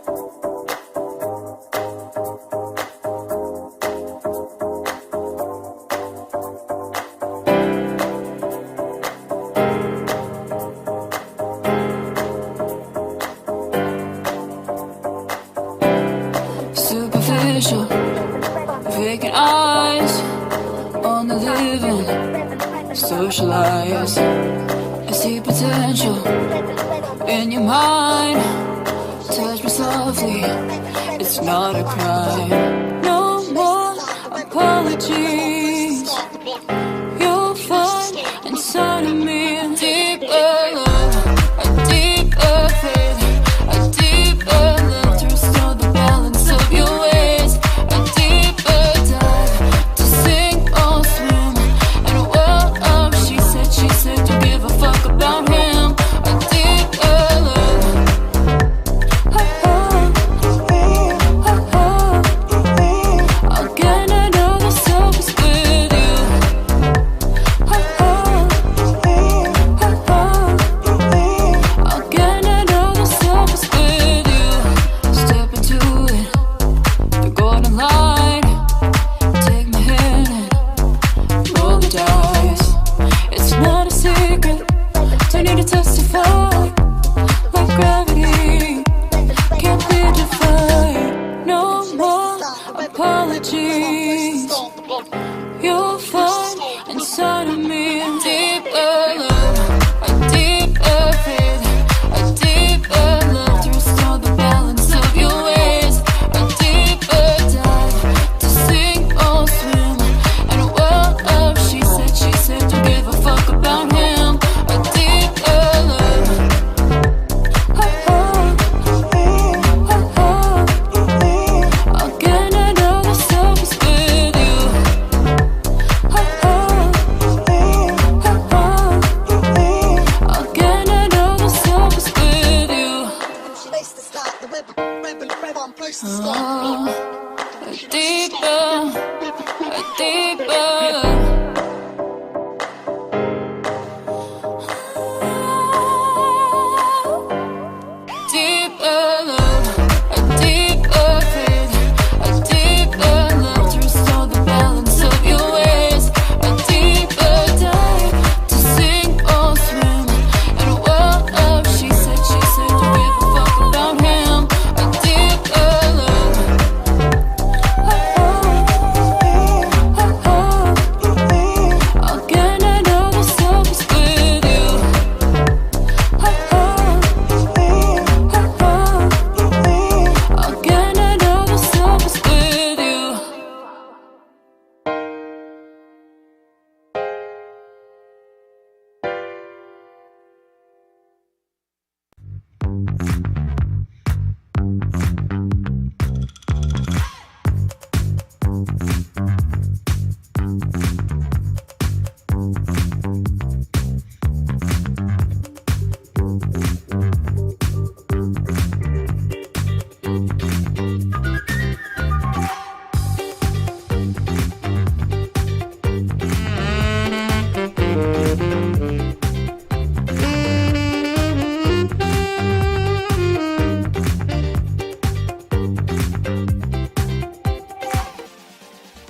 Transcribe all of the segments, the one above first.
Superficial, vacant eyes on the living, socialize. I see potential in your mind. Touch me softly, it's not a crime. No more apologies. You'll find inside of me a deeper love, a deeper faith, a deeper love to restore the balance of your ways, a deeper dive to sink or swim in a world of she said, don't give a fuck about him, a deeper love. I'll get another surface with you. I'll get another surface with you. Step into it, the golden light. Take my hand and roll the dice. It's not a secret, don't need to testify. Like gravity, can't be defied. No more apologies. You'll find inside of me a deeper love, a deeper faith, a deeper love to restore the balance of your ways, a deeper dive to sink or swim in a world of she said, don't give a fuck about him, a deeper love. I'll get another surface with you. I'll get another surface with you. A deeper, a deeper. Deeper love, a deeper faith, a deeper love to restore the balance of your ways, a deeper dive to sink or swim in a world of she said, don't give a fuck about him, a deeper love. I'll get another surface with you. I'll get another surface with you.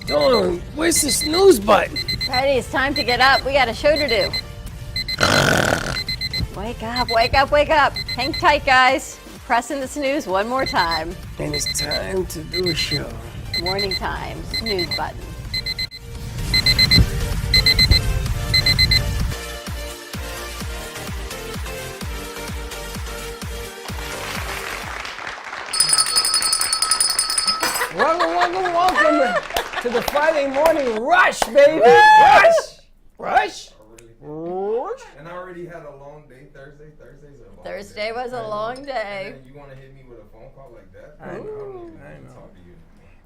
Dawn, where's the snooze button? Freddie, it's time to get up. We got a show to do. Wake up, wake up, wake up. Hang tight, guys. Pressing the snooze one more time. And it's time to do a show. Morning time, snooze button. Welcome to the Friday morning rush, baby. Rush. And I already had a long day Thursday's a long Thursday day. was a long day. And you want to hit me with a phone call like that? I know. don't need to talk to you.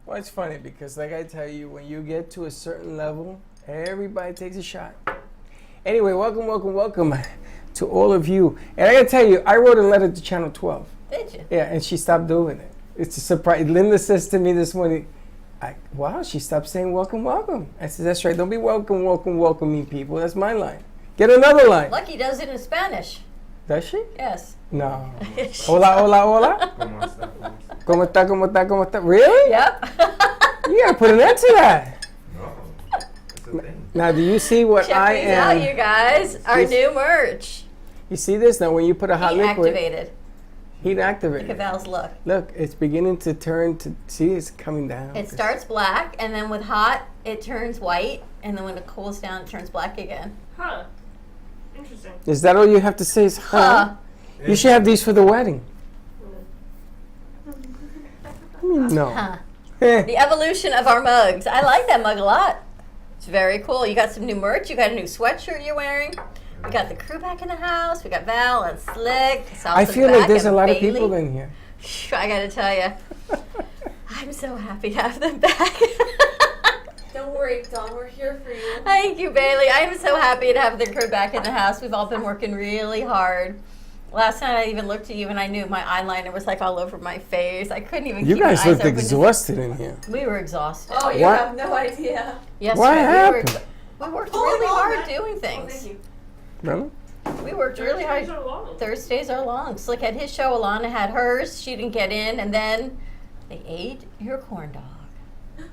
Well, it's funny because, like I tell you, when you get to a certain level, everybody takes a shot. Anyway, welcome to all of you. And I gotta tell you, I wrote a letter to Channel 12. Did you? Yeah, and she stopped doing it. It's a surprise. Linda says to me this morning, wow, she stopped saying welcome. I said, that's right. Don't be welcoming people. That's my line. Get another line. Lucky does it in Spanish. Does she? Yes. No. Hola, hola, hola. ¿Cómo está? ¿Cómo está? ¿Cómo está, cómo está, cómo está? Really? Yep. You gotta put an end to that. No. It's a thing. Now, do you see what Check I these out, you am? guys. Our This- new merch. You see this? Now, when you put a hot Heat liquid, activated. heat Look at activated. Val's look. Look, it's beginning to turn to, see, it's coming down. It starts black, and then with hot, it turns white, and then when it cools down, it turns black again. Huh. Interesting. Is that all you have to say is, huh? Huh. You should have these for the wedding. I mean, no. Huh. Eh. The evolution of our mugs. I like that mug a lot. It's very cool. You got some new merch. You got a new sweatshirt you're wearing. We got the crew back in the house. We got Val and Slick. I Salsa's feel like back, there's a and lot of Bailey. people in here. I gotta tell you, I'm so happy to have them back. Don't worry, Dawn. We're here for you. Thank you, Bailey. I am so happy to have the crew back in the house. We've all been working really hard. Last night I even looked at you and I knew my eyeliner was like all over my face. I couldn't even You keep my guys eyes looked open. exhausted in here. We were exhausted. Oh, you What? have no idea. Yesterday, What we happened? We worked Oh, really no, hard Matt. doing Oh, things. thank you. Really? We worked really hard. Thursdays are long. Thursdays are long. Slick had his show. Alana had hers. She didn't get in, and then they ate your corn dog.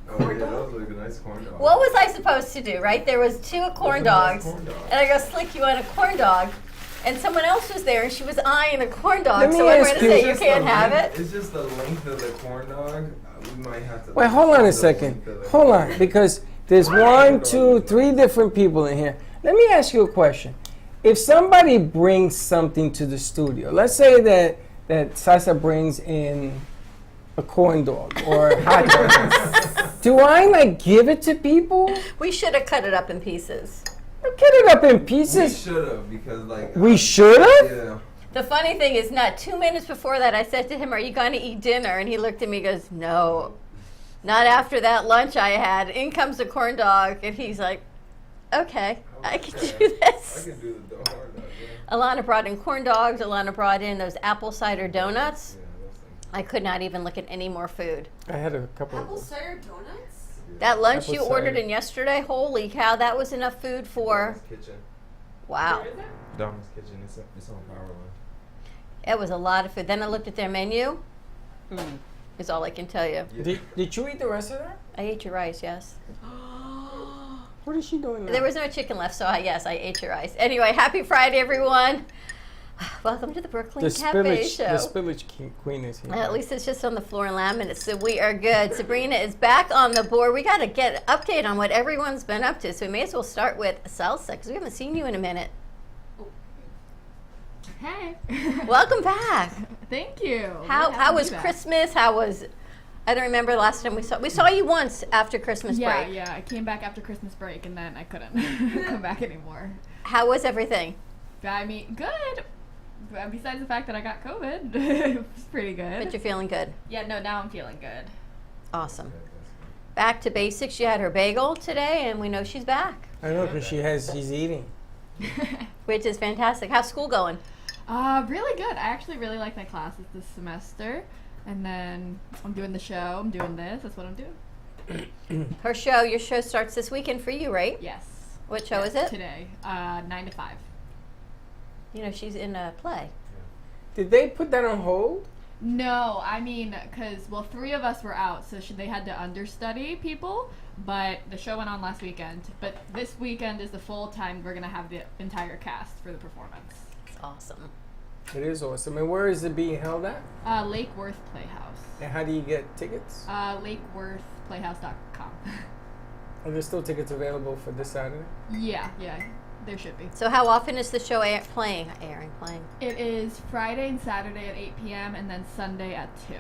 Oh, yeah, that was like a nice corn dog. What was I supposed to do? Right? There was two corn Nice dogs, corn dog. and I go, Slick, you want a corn dog? And someone else was there, and she was eyeing a corn dog. Let me So I'm ask going to you- say It's you just can't the have length- it. It's just the length of the corn dog. We might have to. Wait, hold on a second. Hold on, because there's one, two, three different people in here. Let me ask you a question. If somebody brings something to the studio, let's say that Sasa brings in a corn dog or hot dog, do I like give it to people? We should have cut it up in pieces. Get it up in We pieces. should have because like. We should have. Yeah. The funny thing is, not 2 minutes before that, I said to him, "Are you going to eat dinner?" And he looked at me and goes, "No, not after that lunch I had." In comes the corn dog, and he's like, "Okay, I can do I this." can do the corn dog. Yeah. Alana brought in corn dogs. Alana brought in those apple cider donuts. Yeah, those things. I could not even look at any more food. I had a couple. Apple cider donuts? That lunch Apple you ordered cider. in yesterday, holy cow, that was enough food for, Donna's Kitchen. wow. Where is it? Donna's Kitchen. It's on Powerline. It was a lot of food. Then I looked at their menu. Is all I can tell you. Did you eat the rest of that? I ate your rice, yes. What is she doing now? There was no chicken left, so yes, I ate your rice. Anyway, happy Friday, everyone. Welcome to the Brooklyn the Cafe spillage. Show. The spillage queen is here. At least it's just on the floor and laminate, so we are good. Sabrina is back on the board. We got to get an update on what everyone's been up to, so we may as well start with Salsa, because we haven't seen you in a minute. Hey. Welcome back. Thank you. How Good how having was me back. Christmas? How was, I don't remember the last time we saw you once after Christmas Yeah, break. yeah. I came back after Christmas break and then I couldn't come back anymore. How was everything? I mean, good. But besides the fact that I got COVID, it was pretty good. But you're feeling good. Yeah, no, now I'm feeling good. Awesome. Back to basics. She had her bagel today, and we know she's back, I know because she's eating. which is fantastic. How's school going? Really good. I actually really like my classes this semester. And then I'm doing the show. I'm doing this. That's what I'm doing. Her show, your show starts this weekend for you, right? Yes. What show is it? Today, 9 to 5. You know, she's in a play. Did they put that on hold? No, I mean, because, well, 3 of us were out, so they had to understudy people, but the show went on last weekend. But this weekend is the full time we're going to have the entire cast for the performance. It's awesome. It is awesome. And where is it being held at? Lake Worth Playhouse. And how do you get tickets? LakeWorthPlayhouse.com. Are there still tickets available for this Saturday? Yeah, there should be. So how often is the show playing? It is Friday and Saturday at 8 p.m. and then Sunday at 2.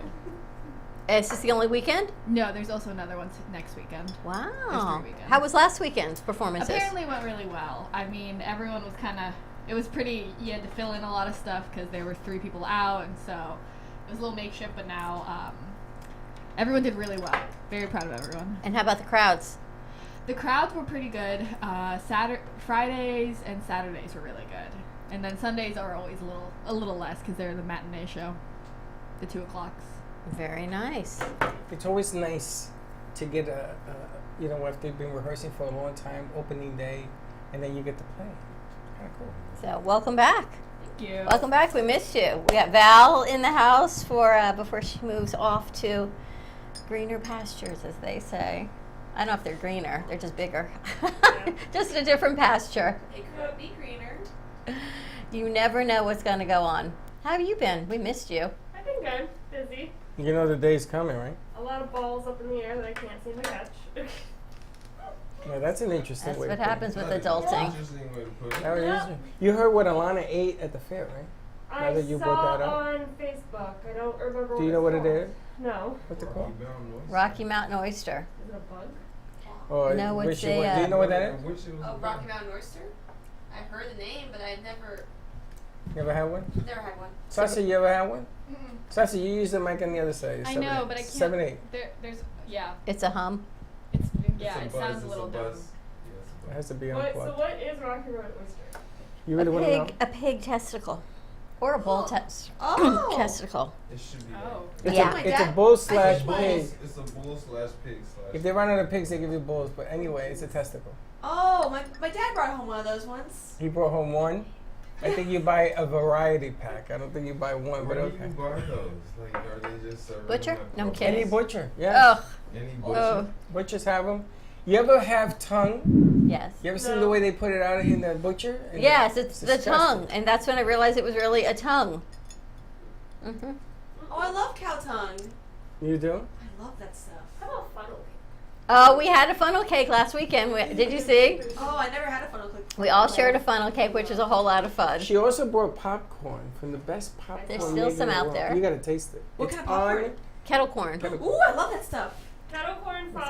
Is this the only weekend? No, there's also another one next weekend. Wow. There's 3 weekends. How was last weekend's performances? Apparently went really well. I mean, everyone was kind of, it was pretty, you had to fill in a lot of stuff because there were 3 people out, and so it was a little makeshift, but now everyone did really well. Very proud of everyone. And how about the crowds? The crowds were pretty good. Fridays and Saturdays were really good. And then Sundays are always a little less because they're the matinee show, the 2 o'clocks. Very nice. It's always nice to get after they've been rehearsing for a long time, opening day, and then you get to play. Kind of cool. So welcome back. Thank you. Welcome back. We missed you. We got Val in the house for before she moves off to greener pastures, as they say. I don't know if they're greener. They're just bigger. Just a different pasture. It could be greener. You never know what's going to go on. How have you been? We missed you. I've been good. Busy. You know the day's coming, right? A lot of balls up in the air that I can't seem to catch. Yeah, that's an interesting That's way. what to put it. happens with That is adulting. Interesting way to put it. That was Yeah. interesting. You heard what Alana ate at the fair, right? I that you saw brought that up. on Facebook. I don't remember. Do you know what it is? No. What's it Rocky called? Mountain oyster. Rocky Mountain oyster. Is it a bug? Or No, it's wish you a, would- Do you know what that I is? wish it was Oh, a Rocky bug. Mountain oyster? I've heard the name, but I've never You ever had one? never had one. Sasha, you ever had one? Mm-mm. Sasha, you use the mic on the other side. I 7, know, 8. but I can't. 7, 8. There's yeah. It's a hum. It's It's yeah. a It buzz, sounds it's a little buzz. dumb. Yeah, it's a It buzz. has to be What? unplugged. So what is Rocky Road oyster? You really want to know? A pig testicle. Or a bull Oh. testicle. It should be Oh. that. It's, Yeah. a, My it's a dad- bull slash think pig. It's a bull slash pig slash. If they run out of pigs, they give you bulls. But anyway, it's a testicle. Oh, my dad brought home one of those once. He brought home one. I think you buy a variety pack. I don't think you buy one, but Where do okay. you buy those? Like, are they just serving Butcher? them at No, I'm Publix? kidding. Any butcher, yeah. Oh, Any oh, butcher? Butchers have them. You ever have tongue? yes. You ever seen No. the way they put it out in the butcher? And Yes, it's the disgusting. tongue. And that's when I realized it was really a tongue. Mm-hmm. Oh, I love cow tongue. You do? I love that stuff. How about funnel cake? Oh, we had a funnel cake last weekend. Did you see? Oh, I never had a funnel cake. We all shared a funnel cake, which was a whole lot of fun. She also brought popcorn from the best popcorn. There's still maker in some the out world. there. You gotta taste it. What It's kind of popcorn? on- Kettle corn. Ooh, I love that stuff. Kettle corn from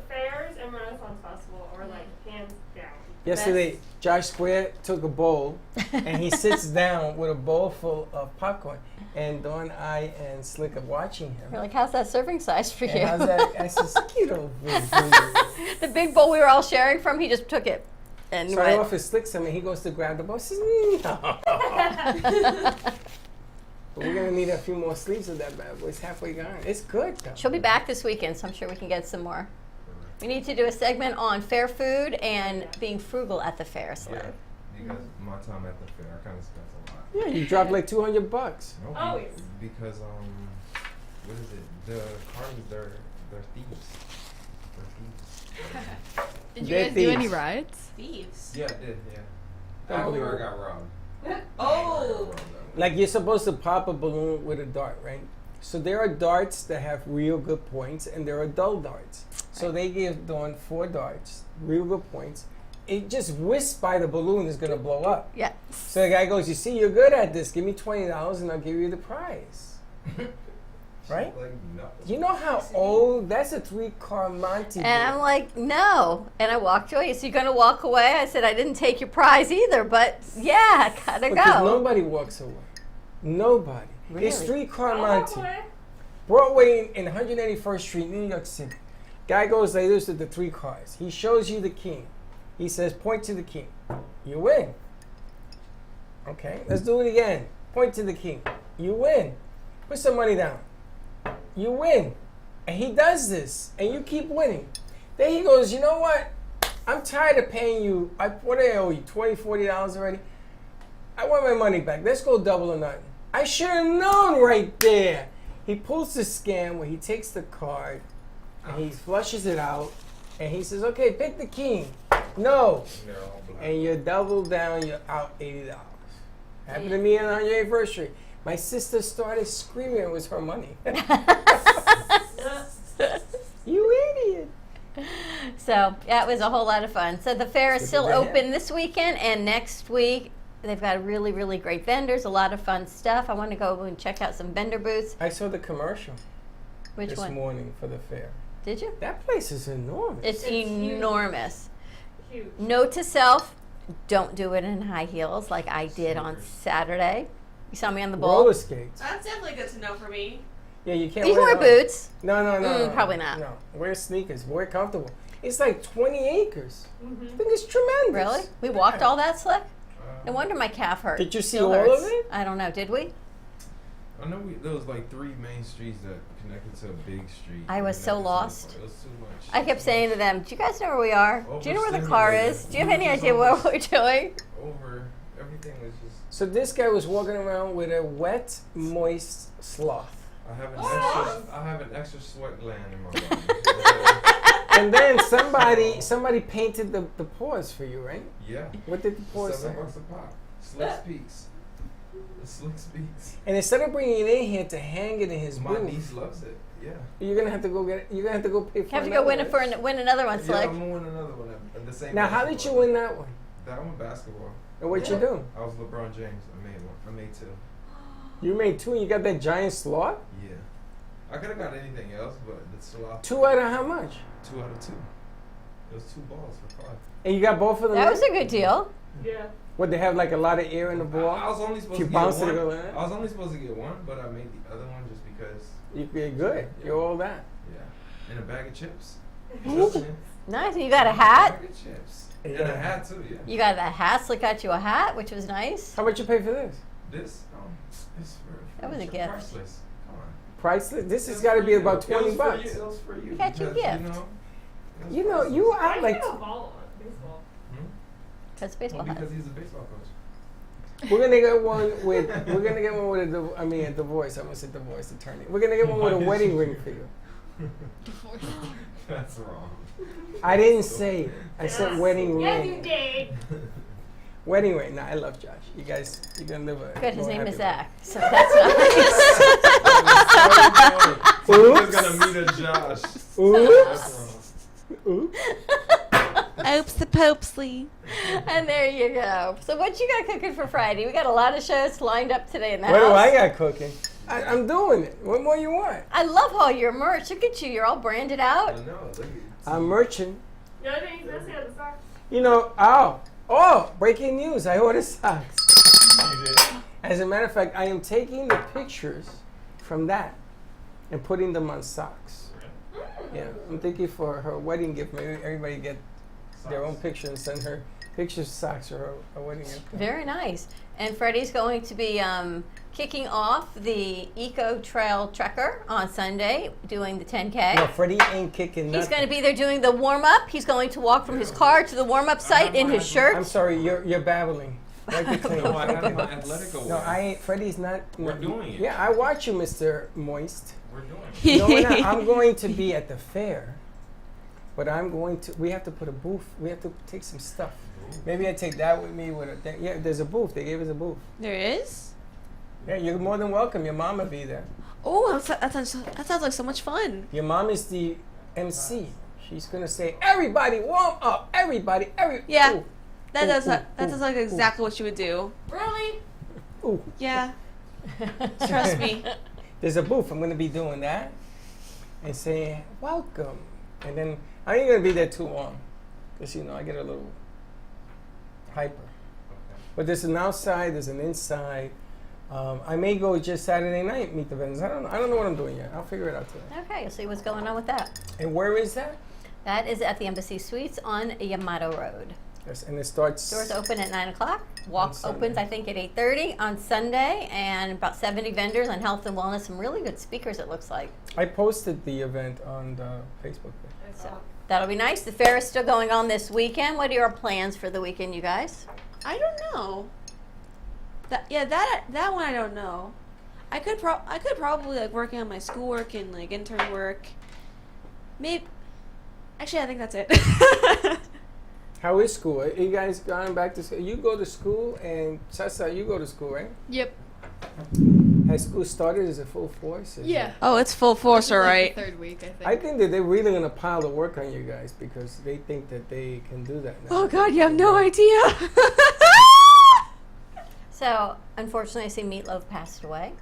fairs and Renaissance Festival are like hands down. Yesterday, Josh Square took a bowl and he sits down with a bowl full of popcorn. And Dawn, I, and Slick are watching him. We're like, how's that serving size for you? And how's that? I said, "Skittle, boo, boo." The big bowl we were all sharing from, he just took it and So I went. offer Slick some, and he goes to grab the bowl. He says, no. But we're gonna need a few more sleeves of that bad boy. It's halfway gone. It's good though. She'll be back this weekend, so I'm sure we can get some more. We need to do a segment on fair food and being frugal at the fair. So. Yeah, because my time at the fair, I kind of spent a lot. Yeah, you dropped like $200. No, Always. Because what is it? The cars, they're thieves. They're thieves. Did They're you guys do any thieves. rides? Thieves. Yeah, I did. Yeah. Don't After believe I it. got robbed. Oh. Like you're supposed to pop a balloon with a dart, right? So there are darts that have real good points, and there are dull darts. So they give Dawn 4 darts, real good points. It just whisks by the balloon is gonna blow up. Yeah. So the guy goes, "You see, you're good at this. Give me $20, and I'll give you the prize." Right? Like nothing. You know how old? That's a 3-car Monte. And I'm boat. like, no. And I walked away. So you're going to walk away? I said, I didn't take your prize either, but yeah, I gotta Because go. nobody walks away. Nobody. It's Really? 3-car Oh, Monte. boy. Broadway in 181st Street, New York City. Guy goes like this with the 3 cars. He shows you the king. He says, point to the king. You win. Okay, let's do it again. Point to the king. You win. Put some money down. You win. And he does this, and you keep winning. Then he goes, you know what? I'm tired of paying you. What do I owe you? $20, $40 already? I want my money back. Let's go double or nothing. I should have known right there. He pulls the scam where he takes the card and he flushes it out and he says, okay, pick the king. No. They're all black. And you double down, you're out $80. Happened to me on 181st Street. My sister started screaming it was her money. You idiot. So yeah, it was a whole lot of fun. So the fair is Good still to hear. open this weekend and next week. They've got really, really great vendors, a lot of fun stuff. I want to go and check out some vendor booths. I saw the commercial Which this one? morning for the fair. Did you? That place is enormous. It's It's huge. enormous. Huge. Note to self, don't do it in high heels like I did on Saturday. You saw me on the bowl. Roller skates. That's definitely good to know for me. Yeah, you can't You can wear it on- boots. No, no. probably not. No, wear sneakers. Wear comfortable. It's like 20 acres. Mm-hmm. I think it's tremendous. Really? We walked Yeah. all that slick? No wonder my calf hurt. Did you see Still all hurts. of it? I don't know. Did we? I know there was like 3 main streets that connected to a big street. I was so connected to the lost. park. It was too much. I kept saying to them, do you guys know where we are? Do you know where the car is? Overstimulated. Do you have any idea what we're doing? Over everything was just. So this guy was walking around with a wet, moist sloth. I have an extra sweat gland in my body. And then somebody painted the paws for you, right? Yeah. What did the paws say? $7 a pop. Slick Speaks. The Slick Speaks. And instead of bringing it in here to hang it in his My booth, niece loves it. Yeah. you're gonna have to go get it. You're gonna have to go pay for it. Have to go win win another one, Yeah, Slick. I'm gonna win another one at the same. Now, how did you basketball. win that one? That one basketball. And what you do? I was LeBron James. I made one. I made 2. You made 2 and you got that giant sloth? Yeah. I could have got anything else, but the sloth. 2 out of how much? 2 out of 2. It was 2 balls for 5. And you got both of them? That in? was a good deal. Yeah. What, they have like a lot of air in the I ball? was only supposed You to get bounced it one. to go in? I was only supposed to get one, but I made the other one just because. You're good. You're all that. Yeah. And a bag of chips. Nice. And you got a hat. Bag of chips. Yeah. And a hat too. Yeah. You got a hat. Slick got you a hat, which was nice. How much you pay for this? This. It's for. That was a it's gift. Priceless. Come on. Priceless? This It has was got to for be you. about It was 20 for bucks. you. It was for you. You got your because, gift. You know, you Why act do like you have a ball on baseball? That's a baseball Well, hat. because he's a baseball coach. we're gonna get one with a divorce. I'm gonna say divorce attorney. We're gonna get one with a wedding ring for you. That's wrong. I didn't say it. I said wedding Yes, ring. you did. Wedding ring. Nah, I love Josh. You guys, you're gonna live a Good. His more name happy is life. Zach. So that's nice. Someone's gonna meet a Josh. Oops. Oops. Oops the Popesley. And there you go. So what you got cooking for Friday? We got a lot of shows lined up today in the What do house. I got cooking? I'm doing it. What more you want? I love all your merch. Look at you. You're all branded I out. know. Look at I'm merching. The other thing he's missing are the socks. You know, breaking news. I ordered socks. As a matter of fact, I am taking the pictures from that and putting them on socks. Yeah, I'm thinking for her wedding gift, maybe everybody get their own picture and send her pictures of socks for her wedding gift. Very nice. And Freddie's going to be kicking off the Eco Trail Trekker on Sunday, doing the 10K. No, Freddie ain't kicking nothing. He's going to be there doing the warm-up. He's going to walk from his car to the warm-up site in his shirt. I'm sorry, you're babbling. Wipe it clean. No, I have my athletic award. No, I ain't. Freddie's not. We're doing it. Yeah, I watch you, Mr. Moist. We're doing it. No, we're not. I'm going to be at the fair, but we have to put a booth. We have to take some stuff. Maybe I take that with me. Yeah, there's a booth. They gave us a booth. There is? Yeah, you're more than welcome. Your mom will be there. Oh, that sounds like so much fun. Your mom is the MC. She's gonna say, "Everybody, warm up! Everybody, Yeah. Ooh, That ooh, sounds like ooh. exactly what you would do. Really? ooh." Yeah. Trust me. There's a booth. I'm gonna be doing that and saying, "Welcome," and then I ain't gonna be there too long, cause I get a little hyper. But there's an outside, there's an inside. I may go just Saturday night meet the vendors. I don't know what I'm doing yet. I'll figure it out today. Okay, you'll see what's going on with that. And where is that? That is at the Embassy Suites on Yamato Road. Yes, and it starts. Doors open at 9 o'clock. Walk Sunday. opens, I think, at 8:30 on Sunday, and about 70 vendors on health and wellness. Some really good speakers, it looks like. I posted the event on the Facebook page. So that'll be nice. The fair is still going on this weekend. What are your plans for the weekend, you guys? I don't know. That one I don't know. I could probably like working on my schoolwork and like intern work. Maybe. Actually, I think that's it. How is school? Are you guys going back to school? You go to school, and Sasa, you go to school, right? Yep. Has school started? Is it full force? Is Yeah. it- Oh, it's full force, This is, all like, right. the third week, I think. I think that they're really going to pile the work on you guys because they think that they can do that now. Oh God, you have no idea. So, unfortunately, I see Meatloaf passed away.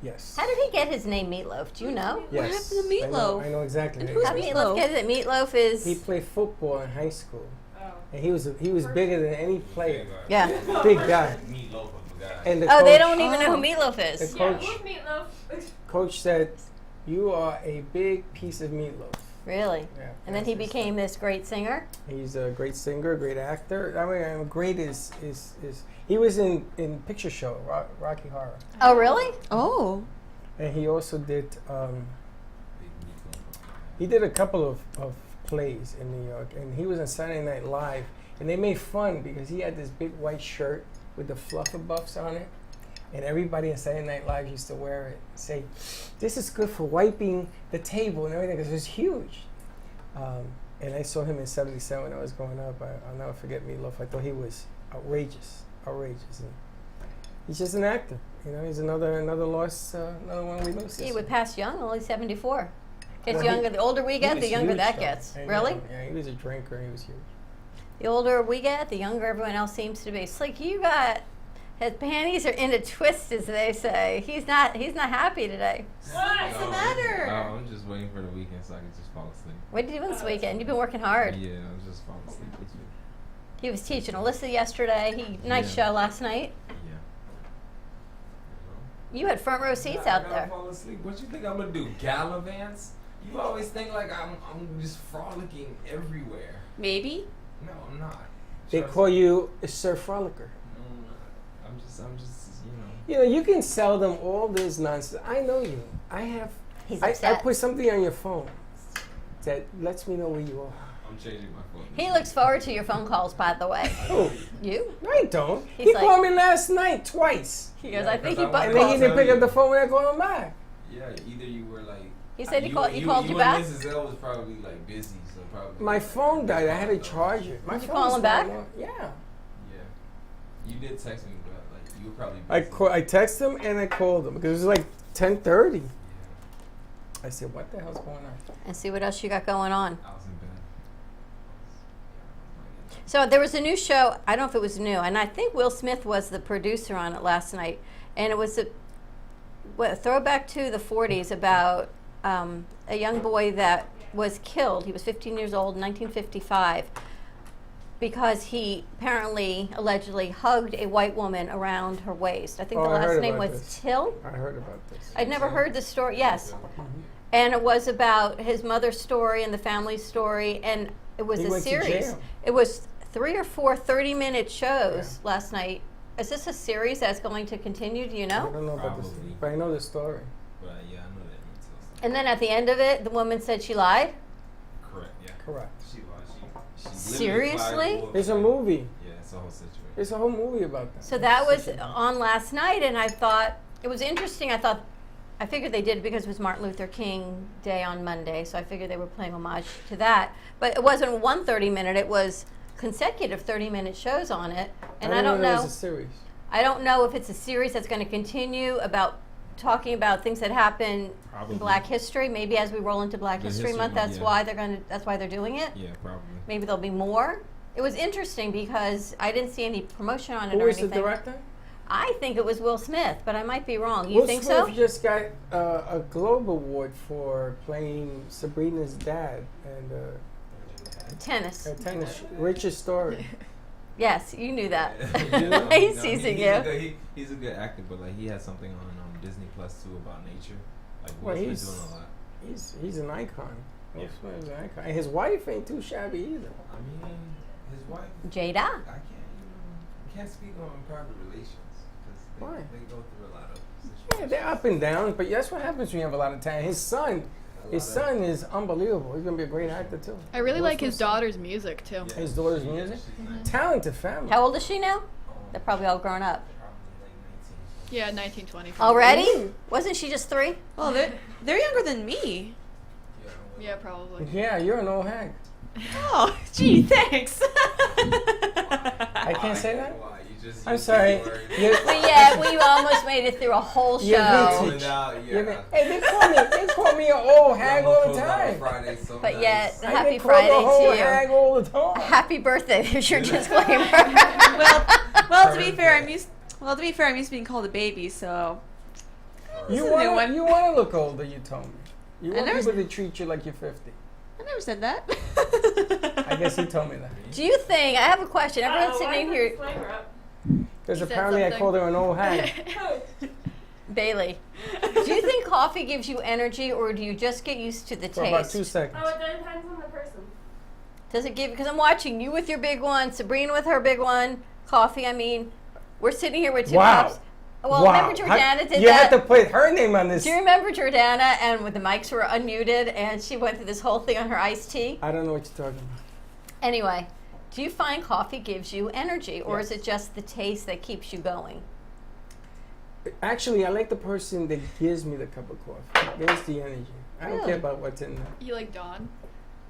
Yes. How did he get his name Meatloaf? Do you know? Yes. happened to I know- Meatloaf? I know exactly. And what who's How he did does. Meatloaf get it? Meatloaf is... He played football in high school, Oh. and he was bigger than any player. Yeah. Big guy. Meatloaf of a guy. And the Oh, coach, they don't even know who Meatloaf is. The Yeah, coach, who's meatloaf? coach said, "You are a big piece of meatloaf." Really? Yeah. And then he that's his- became this great singer. He's a great singer, great actor. I mean, great is he was in picture show Rocky Horror, Oh, really? Oh. and he also did he did a couple of plays in New York, and he was on Saturday Night Live, and they made fun because he had this big white shirt with the fluffer buffs on it. And everybody in Saturday Night Live used to wear it. Say, this is good for wiping the table and everything, because it was huge. And I saw him in '77 when I was growing up. I'll never forget Meatloaf. I thought he was outrageous. And he's just an actor. You know, he's another lost, another one we lose. He would pass young, only 74. Gets Well, younger. The older we He get, was the younger huge, that though. gets. I know. Really? Yeah, he was a drinker. He was huge. The older we get, the younger everyone else seems to be. Slick, you got his panties are in a twist, as they say. He's not happy today. What's the matter? I'm just waiting for the weekend so I can just fall asleep. What did you do this weekend? You've been working hard. Yeah, I'm just falling asleep with you. He was teaching Alyssa yesterday. Nice Yeah. show last night. Yeah. You had front row seats out there. Fall asleep. What you think I'm gonna do? Gallivants? You always think like I'm just frolicking everywhere. Maybe. No, I'm not. They Trust call me. you a Sir Frolicker. No, I'm not. I'm just, you know. You know, you can sell them all this nonsense. I know you. He's I upset. put something on your phone that lets me know where you are. I'm changing my phone. He looks forward to your phone calls, by the way. Oh, You? no, I don't. He's He like- called me last night twice. He goes, Yeah, I think 'cause he I butt wanted And to then he calls. didn't tell pick up you. the phone when I called him back. Yeah, either you were like. He said he called you and back? Mrs. L was probably like busy, so probably. My phone died. I had to charge it. My Did you phone call was him back? dying. Yeah. Yeah. You did text me, but like you were probably. I Busy. I texted him and I called him because it was like 10:30. Yeah, I said, "What the hell's going on?" And see what else you got going on. I was in bed. So there was a new show. I don't know if it was new, and I think Will Smith was the producer on it last night. And it was a throwback to the 40s about a young boy that was killed. He was 15 years old in 1955 because he apparently, allegedly, hugged a white woman around her waist. I think the Oh, I last heard name about was this. Till. I heard about this. I'd never heard the story. Yes. And it was about his mother's story and the family's story, and it was He a went to series. jail. It was 3 or 4 30-minute shows Yeah. last night. Is this a series that's going to continue? Do you I know? don't know about this, Probably. but I know the story. But yeah, I know that until. And then at the end of it, the woman said she lied. Correct. Yeah. Correct. She literally Seriously? lied. It's a movie. Yeah, it's a whole situation. It's a whole movie about that. So that was on last night, and I thought it was interesting. I figured they did because it was Martin Luther King Day on Monday, so I figured they were playing homage to that. But it wasn't one 30-minute; it was consecutive 30-minute shows on it. And I don't It know. was a series. I don't know if it's a series that's going to continue about talking about things that happen Probably. in Black History. Maybe as we roll into Black The History History Month, Month, that's yeah. why they're going to. That's why they're doing it. Yeah, probably. Maybe there'll be more. It was interesting because I didn't see any promotion on it Who or was the anything. director? I think it was Will Smith, but I might be wrong. You Will think Smith so? just got a Globe Award for playing Sabrina's dad and Tennis. tennis. Richest story. Yes, you knew that. You know, He's no, teasing he's you. a good- he's a good actor, but like he has something on Disney Plus too about nature. Like Well, Will's he's- been doing a lot. He's an icon. Will Yeah. Smith is an icon. And his wife ain't too shabby either. I mean, his wife. Jada. I can't speak on private relations because Why? they go through a lot of Yeah, situations. they're up and down, but that's what happens when you have a lot of talent. His son is unbelievable. He's gonna be a great actor too. I really Will like his Smith's- daughter's music too. Yeah, His daughter's she- music? she's nice. Talented family. How old is she now? They're probably all grown up. Yeah, 1920. Already? Wasn't she just 3? Well, they're younger than me. Yeah, probably. Yeah, you're an old hag. Oh, gee, thanks. I can't say that? Why? You just I'm use sorry. the word. We almost made it through a whole You're show. vintage. Yeah. Hey, they call me an old hag all the Comes out on time. Friday, so But nice. yet, I happy get called Friday a whole to you. hag all the time. Happy birthday. There's your disclaimer. well, to be fair, I'm used to being called a baby, so You This is a new want one. you want to look older, you told me. You I want never people to treat you like you're 50. I never said that. I guess he told me that. Do you think, I have a question. Everyone's sitting in here, Disclaimer up. Because He said apparently I something. called her an old hag. Bailey, do you think coffee gives you energy or do you just get used to the For about 2 taste? seconds. Oh, it depends on the person. Does it give, because I'm watching you with your big one, Sabrina with her big one, coffee, I mean, we're sitting here with 2 Wow. cups. Well, wow. remember Jordana did you that? had to put her name on this. Do you remember Jordana and when the mics were unmuted and she went through this whole thing on her iced tea? I don't know what you're talking about. Anyway, Do you find coffee gives you energy, or is Yes. it just the taste that keeps you going? Actually, I like the person that gives me the cup of coffee. Gives the energy. I don't Really? care about what's in there. You like Dawn?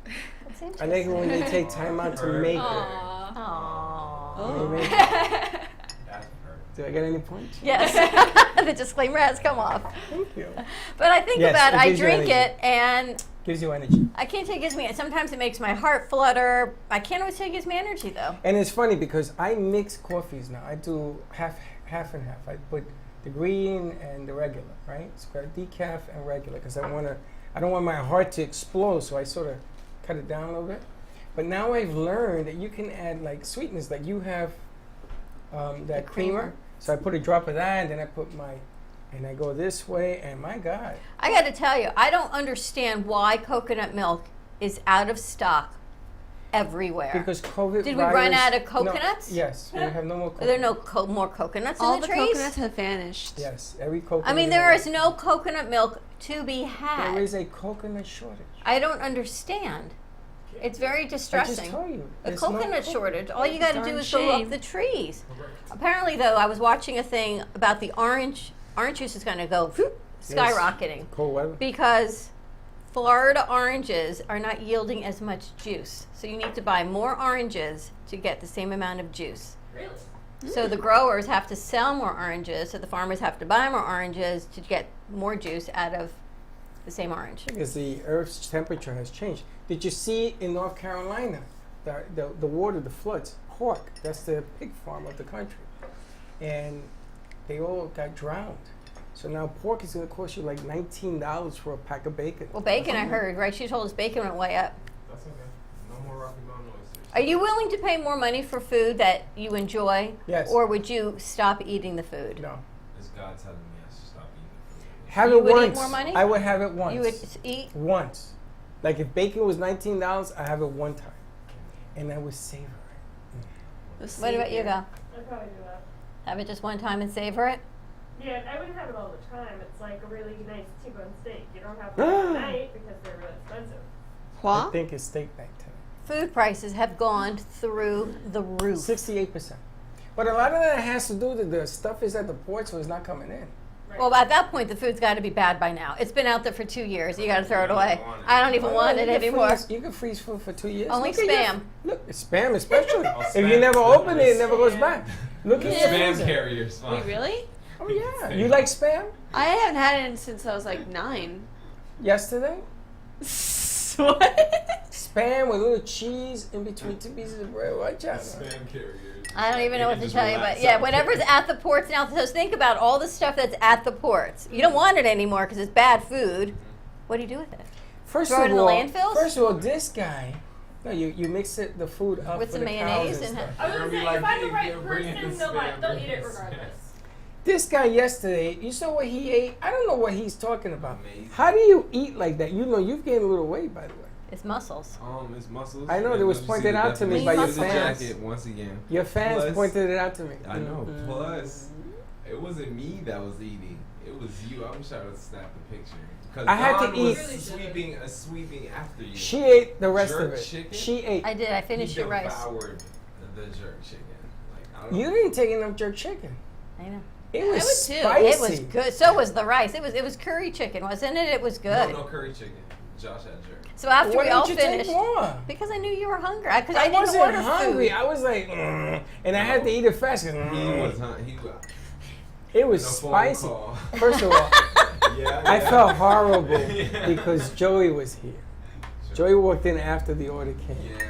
That's I interesting. like it when they take time out to make it. Aww. Aww. Maybe. That's perfect. Do I get any points? Yes. The disclaimer has come off. Thank you. But I think Yes, about it I gives you drink energy. it and Gives you energy. I can't take it gives me sometimes it makes my heart flutter. I can't always say it gives me energy though. And it's funny because I mix coffees now. I do half and half. I put the green and the regular, right? So I got decaf and regular because I don't want my heart to explode, so I sort of cut it down a little bit. But now I've learned that you can add like sweetness, like you have that creamer. So I put a drop of that, and then I go this way, and my God, I got to tell you, I don't understand why coconut milk is out of stock everywhere. because COVID. Did we run virus- out of No, coconuts? yes, we have no more. Are there coconuts. no more coconuts All in the the trees? coconuts have vanished. Yes, every coconut. I mean, there is no coconut milk to be had. There is a coconut shortage. I don't understand. It's very I distressing. just told you. A there's no coconut shortage. All you got to do Darn is go up shame. the trees. Apparently, though, I was watching a thing about the orange. Orange juice is going to go whoop, skyrocketing Cold weather. because Florida oranges are not yielding as much juice. So you need to buy more oranges to get the same amount of juice. Really? So the growers have to sell more oranges, so the farmers have to buy more oranges to get more juice out of the same orange. Because the Earth's temperature has changed. Did you see in North Carolina the water, the floods? Pork, that's the pig farm of the country, and they all got drowned. So now pork is going to cost you like $19 for a pack of bacon. Well, bacon, I heard, right? She told us bacon went way up. That's okay. No more Rocky Mountain oysters. Are you willing to pay more money for food that you enjoy? Yes. Or would you stop eating the food? No, Is God telling me I should stop eating food? have You it would eat once. more money? I would have it once. You would eat? Once. Like if bacon was $19, I have it one time, and I would savor it. What about you, Go? I'd probably do that. Have it just one time and savor it? Yeah, I wouldn't have it all the time. It's like a really nice T-bone steak. You don't have it every night because they're really expensive. I What? think it's steak night today. Food prices have gone through the roof. 68%. But a lot of that has to do with the stuff is at the port, so it's not coming in. Right. Well, at that point, the food's got to be bad by now. It's been out there for 2 years. You got to throw it away. I don't even want it You can anymore. freeze- you can freeze food for 2 years. Only Look at your- Spam. Look, it's spam especially. Oh, If you spam. never open it, it never goes back. Look at your Spam freezer. carriers. Wait, really? Oh yeah. You like spam? I haven't had it since I was like 9. Yesterday? What? Spam with a little cheese in between two pieces of bread. Watch out. Spam carriers. I don't even know You what can to just tell you, relax but yeah, out. whatever's at the ports now. So think about all the stuff that's at the ports. You don't want it anymore because it's bad food. What do you do with it? First Throw it of in the all, landfills? First of all, this guy. No, you mix it the food up With for some the mayonnaise cows and and stuff. I was They're gonna gonna say, be if like, I'm the "Hey, right you're bringing person, the they'll spam eat it business." regardless. This guy yesterday, you saw what he ate. I don't know what he's talking about. Amazing. How do you eat like that? You know, you've gained a little weight, by the way. It's muscles. His muscles. I know, and it was you see pointed the out to me by your definition of the fans. jacket once again. Your fans Plus- pointed it out to me. I know. Mhm. Plus, it wasn't me that was eating. It was you. I'm trying to snap the picture. Because I had to Dawn eat- was sweeping after you. She ate the rest Jerk of it. chicken? She ate. I did. I finished He your rice. devoured the jerk chicken. Like, I don't You didn't take enough jerk chicken. I know. It was would too. spicy. It was good. So was the rice. It was curry chicken, wasn't it? It was good. No curry chicken. Josh had jerk. So after Why we all didn't you finished, take more? because I knew you were hungry. Because I, I didn't wasn't order hungry. food. I was like, and I had to eat it fast. He was. It was No phone spicy. call. First of all, Yeah. I yeah. felt horrible Yeah. because Joey was here. Joey walked in after the order came. Yeah.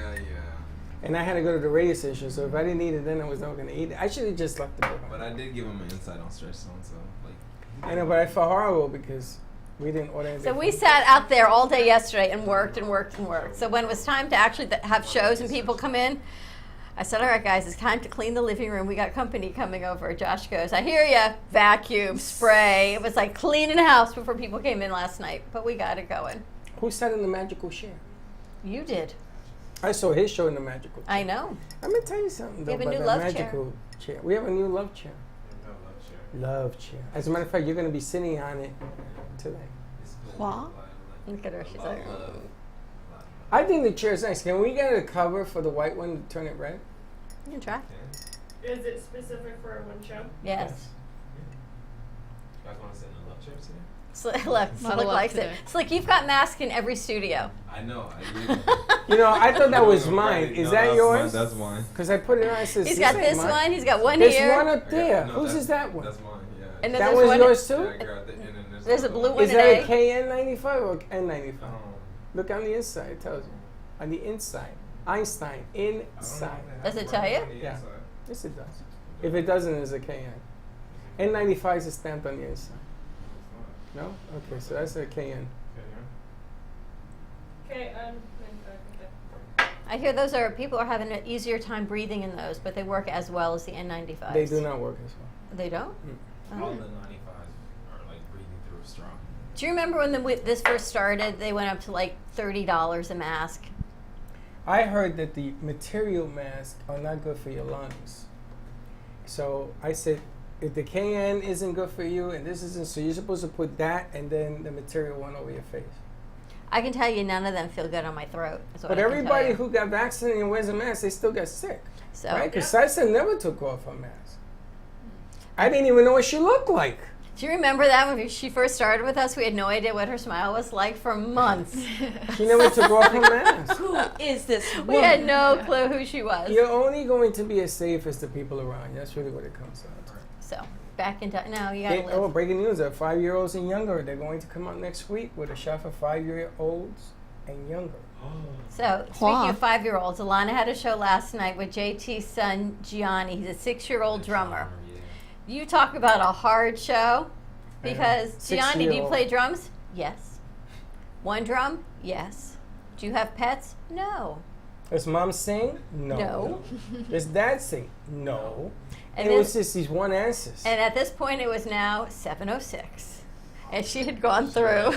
And I had to go to the radio station, so if I didn't eat it then, I was not going to eat it. I should have just left it behind. But I did give him an insight on stretch zone, so like. I know, but I felt horrible because we didn't order anything. So we sat out there all day yesterday and worked and worked and worked. So when it was time to actually have shows and people come in, I said, all right, guys, it's time to clean the living room. We got company coming over. Josh goes, I hear ya. Vacuum, spray. It was like cleaning the house before people came in last night. But we got it going. Who sat in the magical chair? You did. I saw his show in the magical chair. I know. I'm going to tell you something, though, have a about new that love chair. magical chair. We have a new love chair. Love chair. As a matter of fact, you're going to be sitting on it today. What? Look at her. She's like, I think the chair is nice. Can we get a cover for the white one to turn it red? You can try. Is it specific for one show? Yes. You guys want to sit in a love chair today? Look, Not Slick allowed likes it. today. Slick, you've got masks in every studio. I know. I really. You know, I thought that No, was no, mine. right. Is No, that that's yours? Mine. That's mine. Because I put it on. I said, He's got ain't this mine. one. He's got one There's here. one up there. No, Whose that's- is that one? That's mine. Yeah. And then That there's was one. yours Yeah, too? I grabbed it, and then There's a blue one. Is that a A. KN95 or N95? Um, Look on the inside. It tells you. On the inside. Einstein. Inside. Does it tell you? Yeah. Yes, it does. If it doesn't, it's a KN. N95 is stamped on the inside. No? Okay, so that's a KN. Okay, I hear those are people are having an easier time breathing in those, but they work as well as the N95s. They do not work as well. They don't. Mm. All the 95s are like breathing through a straw. Do you remember when this first started? They went up to like $30 a mask. I heard that the material masks are not good for your lungs. So I said, if the KN isn't good for you and this isn't, so you're supposed to put that and then the material one over your face. I can tell you, none of them feel good on my throat. Is what But I can tell everybody you. who got vaccinated and wears a mask, they still get sick. So Right? Because Sisa never took off her mask. I didn't even know what she looked like. do you remember that when she first started with us? We had no idea what her smile was like for months. She never took off her mask. Who is this woman? We had no clue who she was. You're only going to be as safe as the people around you. That's really what it comes down to. So back into no, you gotta Oh, live. breaking news! 5-year-olds and younger, they're going to come out next week with a shot for 5-year-olds and younger. So speaking of 5-year-olds, Alana had a show last night with JT's son Gianni. He's a 6-year-old drummer. You talk about a hard show because Gianni, do you 6-year-old. play drums? Yes. One drum? Yes. Do you have pets? No. Does mom sing? No. No. Does dad sing? No. And it then- was just these one answers. And at this point, it was now 7:06, and she had gone through.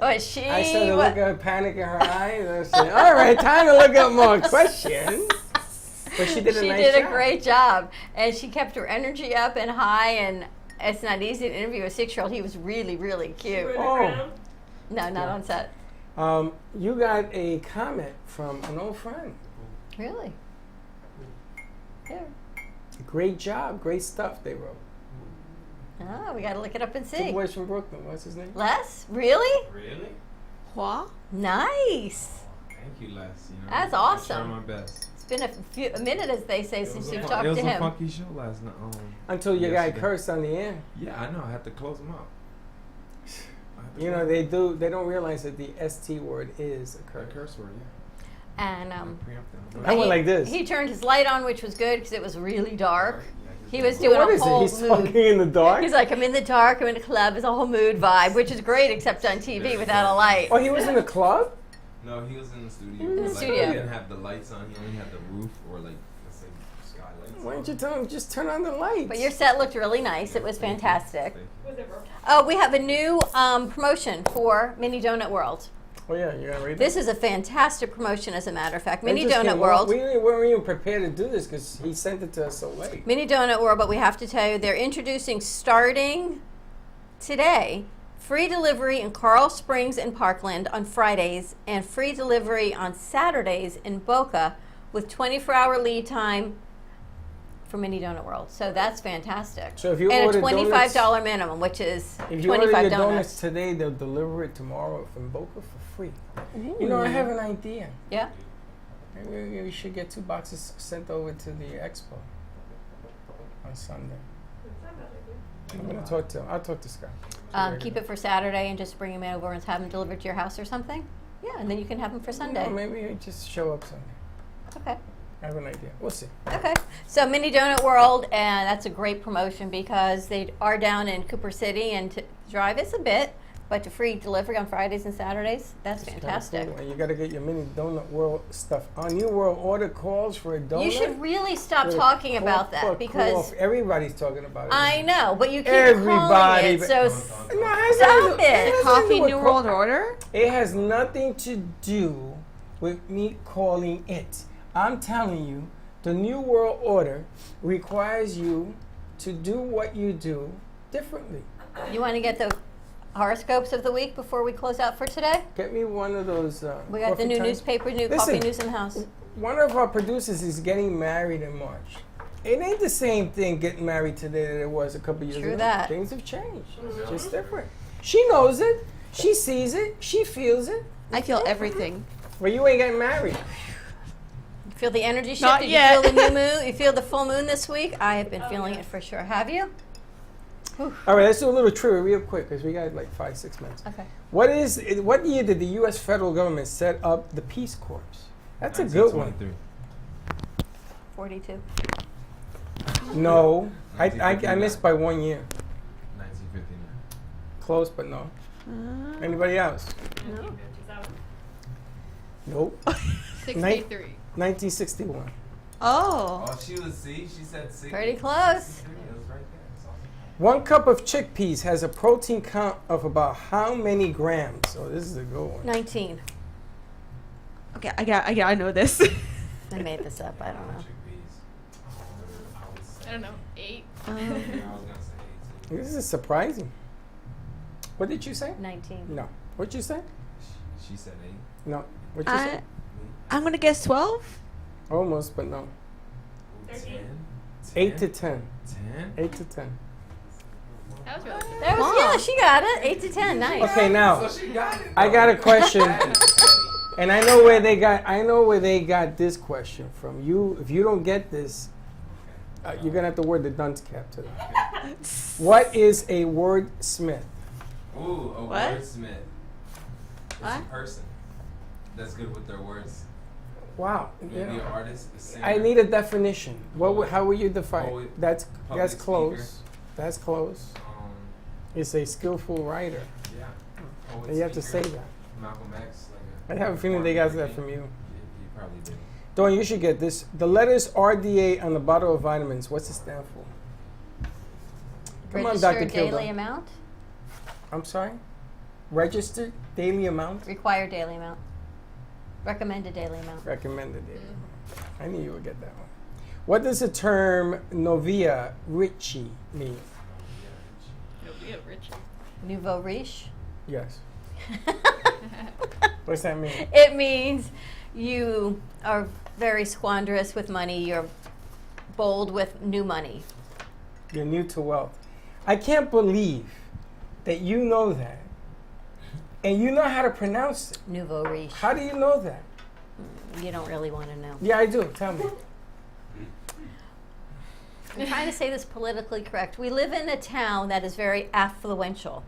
Oh, She I saw the wa- look of panic in her eyes. I said, all right, time to look up more questions. But she did a she nice did job. a great job, and she kept her energy up and high. And it's not easy to interview a 6-year-old. He was really, really cute. Oh. No, not on set. You got a comment from an old friend. Really? Yeah. Great job, great stuff they wrote. Oh, we got to look it up and Two see. boys from Brooklyn. What's his name? Les, really? Really? What? Nice. Thank you, Les. You know, That's I awesome. try my best. It's been a minute, as they say, since you've talked It was to a him. funky show last night. Until your guy yesterday. cursed on the air. Yeah, I know. I had to close them out. You know, they don't realize that the ST word is a A curse. curse word, yeah. And I went like this. He turned his light on, which was good because it was really dark. He was What doing is a it? whole He's mood. talking in the dark? He's like, I'm in the dark, I'm in a club, it's a whole mood vibe, which is great except on TV without a light. Oh, he was in the club? No, he was in the studio. In the Like, studio. He didn't have the lights on. He only had the roof or like let's say skylights. Why don't you tell him just turn on the lights? But your set looked really nice. It was fantastic. Thank you. Was it rough? Oh, we have a new promotion for Mini Donut World. Oh, yeah, you're going to read This is a fantastic promotion, as a matter of fact. That Mini just Donut came World. up. We weren't even prepared to do this because he sent it to us so late. Mini Donut World, but we have to tell you, they're introducing starting today free delivery in Coral Springs and Parkland on Fridays and free delivery on Saturdays in Boca with 24-hour lead time for Mini Donut World. So that's fantastic. So if you and order a $25 donuts- minute, which is If you order 25 your donuts. donuts today, they'll deliver it tomorrow from Boca for free. You know, I have an idea. Yeah? Maybe we should get 2 boxes sent over to the expo on Sunday. I'm gonna talk to him. I'll talk to Scott. Keep it for Saturday and just bring them over and have them delivered to your house or something? Yeah, and then you can have them for Sunday. No, maybe just show up Sunday. Okay. I have an idea. We'll see. Okay. So Mini Donut World, and that's a great promotion because they are down in Cooper City, and to drive is a bit, but to free delivery on Fridays and Saturdays, that's Kinda fantastic. cool. And you got to get your Mini Donut World stuff on. New World Order calls for a donut. You should really stop With a talking cork about for that because everybody's talking about it. I know, but you keep Everybody, calling it. but- So No, it has Stop nothing to- it. has nothing to Coffee do with New co- World Order? It has nothing to do with me calling it. I'm telling you, the New World Order requires you to do what you do differently. you want to get the horoscopes of the week before we close out for today? Get me one of those. We got the coffee new times. newspaper, new Listen, coffee news in the house. One of our producers is getting married in March. It ain't the same thing getting married today that it was a couple years True ago. that. Things have changed. It's just different. She knows it. She sees it. She feels it. I feel everything. But you ain't getting married. You feel the energy shift? Not Did yet. you feel the new moon? You feel the full moon this week? I have been feeling it for sure. Have you? All right, let's do a little trivia real quick because we got like 5-6 minutes. Okay. What year did the U.S. federal government set up the Peace Corps? That's a good one. 1923. 42. No, I 1959. missed by 1 year. 1959. Close, but no. Anybody else? No. Nope. 63. 1961. Oh. Oh, she said 60. Pretty close. 63, it was right there. It's awesome. 1 cup of chickpeas has a protein count of about how many grams? Oh, this is a good one. 19. Okay, I know this. I made this up. I don't know. Chickpeas. I would say. I don't know, 8. Yeah, I was gonna say 18. This is surprising. What did you say? 19. No. What'd you say? She said 8. No. What'd you say? I'm gonna guess 12. Almost, but no. 13. 8 to 10. 10? 8 to 10. That was really good. That was, yeah, she got it. 8 to 10. Nice. Okay, now So she got it. I got a question, That is petty. and I know where they got this question from. You, if you don't get this, you're gonna have to wear the dunce cap today. What is a wordsmith? Ooh, a What? wordsmith. It's a What? person that's good with their words. Wow. Maybe an artist, a singer. I need a definition. How would you define? Poet, That's public close. That's close. It's a skillful writer. Yeah. Poet, And you have to say speaker. that. Malcolm X. I Like have a feeling they got that from you. He probably did. Dawn, you should get this. The letters RDA on the bottle of vitamins. What's it stand for? Come on, Dr. Registered daily Kilda. amount? I'm sorry? Registered daily amount? Required daily amount. Recommended daily amount. Recommended daily amount. I knew you would get that one. What does the term novia ricci mean? It'll be a Richie. Nouveau riche. Yes. What's that mean? It means you are very squanderous with money. You're bold with new money. You're new to wealth. I can't believe that you know that. And you know how to pronounce it. Nouveau riche. How do you know that? You don't really want to know. Yeah, I do. Tell me. I'm trying to say this politically correct. We live in a town that is very affluential.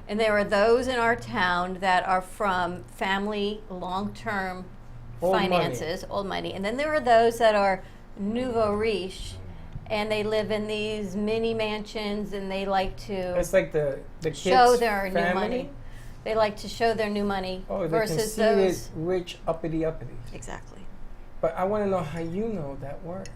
And there are those in our town that are from family long-term Old money. finances, old money. And then there are those that are nouveau riche, and they live in these mini mansions, and they like to It's like the kids' show their family. new money. They like to show their new money Oh, the versus conceited, those. rich, uppity. Exactly. But I want to know how you know that word.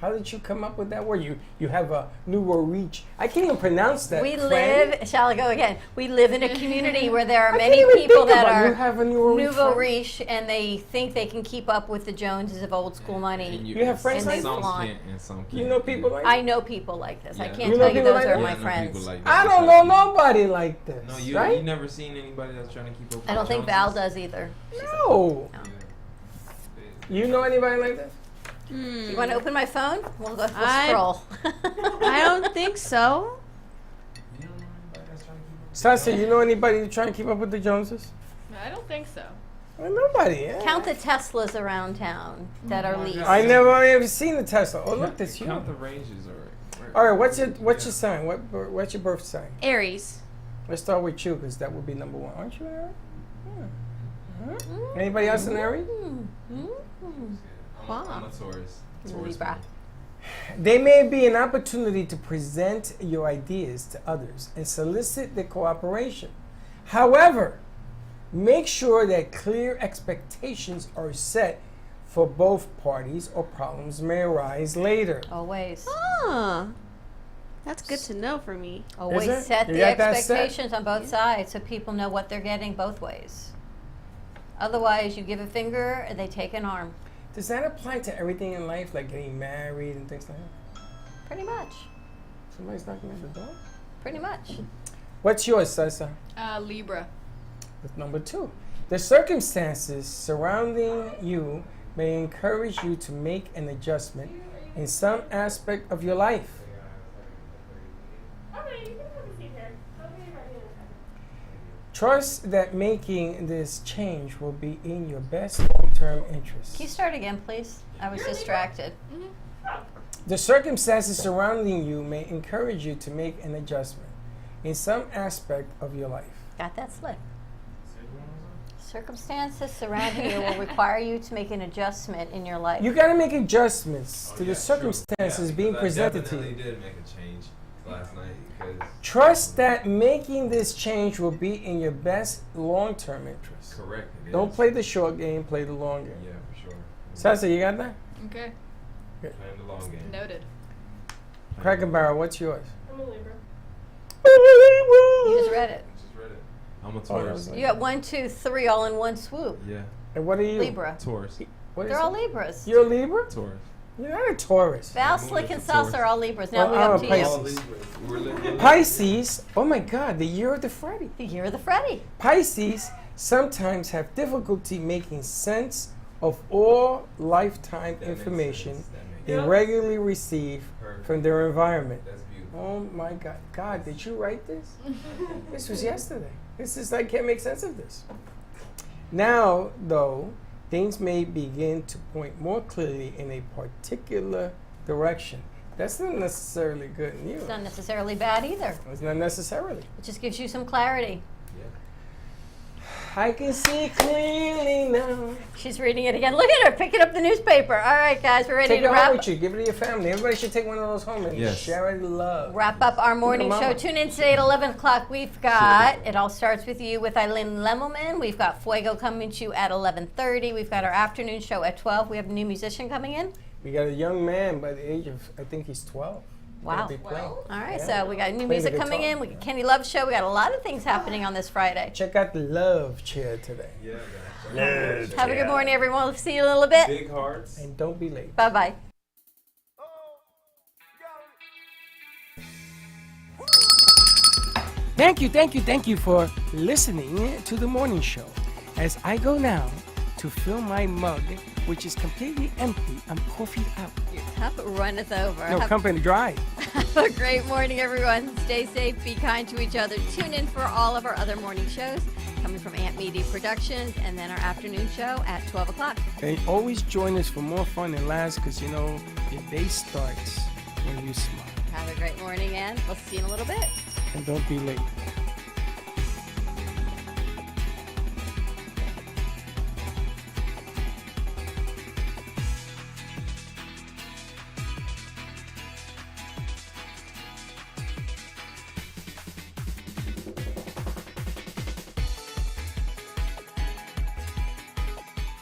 How did you come up with that word? You have a nouveau riche. I can't even pronounce that. We friend. live, shall I go again? We live in a community where there are I many can't even people think that about it. You are have a nouveau riche. nouveau friend? riche, and they think they can keep up with the Joneses of old school money. You have friends And like they this? flaunt. And some You can't. know people like I know people like this. I Yeah. can't You know tell you people those like are that? my I know friends. people like I that. don't know nobody like this. No, you right? you never seen anybody that's trying to keep up with I don't the think Val Joneses? does either. No. No. You know anybody like this? You want to open my phone? We'll go. We'll I- scroll. I don't think so. You don't know anybody that's trying to keep up with Sasa, you know anybody trying to keep up with the Joneses? I don't think so. Well, nobody. Yeah. Count the Teslas around town that are leased. I never ever seen the Tesla. Oh, look, this Count huge. the ranges, alright. All right, what's your sign? What's your birth sign? Aries. Let's start with you, because that would be number one. Aren't you an Aries? Anybody else an Aries? I'm a Taurus. Libra. They may be an opportunity to present your ideas to others and solicit their cooperation. However, make sure that clear expectations are set for both parties, or problems may arise later. Always. Huh. That's good to know for me. Always it? set You the got that set? expectations on both sides so people know what they're getting both ways. Otherwise, you give a finger, and they take an arm. Does that apply to everything in life, like getting married and things like that? Pretty much. Somebody's knocking at the door? Pretty much. What's yours, Sasa? Libra. With number 2. The circumstances surrounding you may encourage you to make an adjustment in some aspect of your life. Okay, you can have a seat here. I'll be ready in a second. Trust that making this change will be in your best long-term interest. Can you start again, please? I was distracted. The circumstances surrounding you may encourage you to make an adjustment in some aspect of your life. Got that slip. Circumstances surrounding you will require you to make an adjustment in your life. You got to make adjustments to the Yeah, circumstances true. being I presented to definitely you. did make a change last night because Trust that making this change will be in your best long-term interest. correct. It Don't is. play the short game, play the long game. Yeah, for sure. Sasa, you got that? Okay. Playing the long game. Noted. Cracker Barrel, what's yours? I'm a Libra. You just read it. Just read it. I'm a Oh, that Taurus. was You got 1, 2, 3 all in one swoop. Yeah, And what are you? Libra. Taurus. What is They're all it? Libras. You're a Libra? Taurus. You're not a Taurus. Val, Moon Slick, is and a Salsa Taurus. are all Libras. Now Well, I'm up a to Pisces. you. We're living. Pisces, oh my God, the year of the Freddy. The year of the Freddy. Pisces sometimes have difficulty making sense of all lifetime That makes information sense. That makes they sense. regularly receive Perfect. from their environment. That's beautiful. Oh my God. God, did you write this? This was yesterday. This is, I can't make sense of this. Now, though, things may begin to point more clearly in a particular direction. That's not necessarily good news. It's not necessarily bad either. It's not necessarily. It just gives you some clarity. I can see clearly now. She's reading it again. Look at her picking up the newspaper. All right, guys, we're ready Take to it home wrap with you. Give it to your family. Everybody should take one of those home and Yes. share it love. wrap up our morning Look show. at mama. Tune in today at 11 o'clock. We've got, it all starts with you with Eileen Lemelman. We've got Fuego coming to you at 11:30. We've got our afternoon show at 12. We have a new musician coming in. We got a young man by the age of, I think he's 12. Wow. Gonna be playing. All right, Yeah. so we got new Play the music coming guitar. in. We got Kenny Love show. We got a lot of things happening on this Friday. Check out the love chair today. Yeah, Love Have a good morning, everyone. We'll see you in a little bit. Big hearts. And don't be late. Bye-bye. Thank you for listening to the morning show. As I go now to fill my mug, which is completely empty, I'm coffee out. Your cup runneth over. No, Have company dry. Have a great morning, everyone. Stay safe, be kind to each other. Tune in for all of our other morning shows coming from Ant Media Productions, and then our afternoon show at 12 o'clock. And always join us for more fun and laughs because, you know, your day starts when you smile. Have a great morning, and we'll see you in a little bit. And don't be late.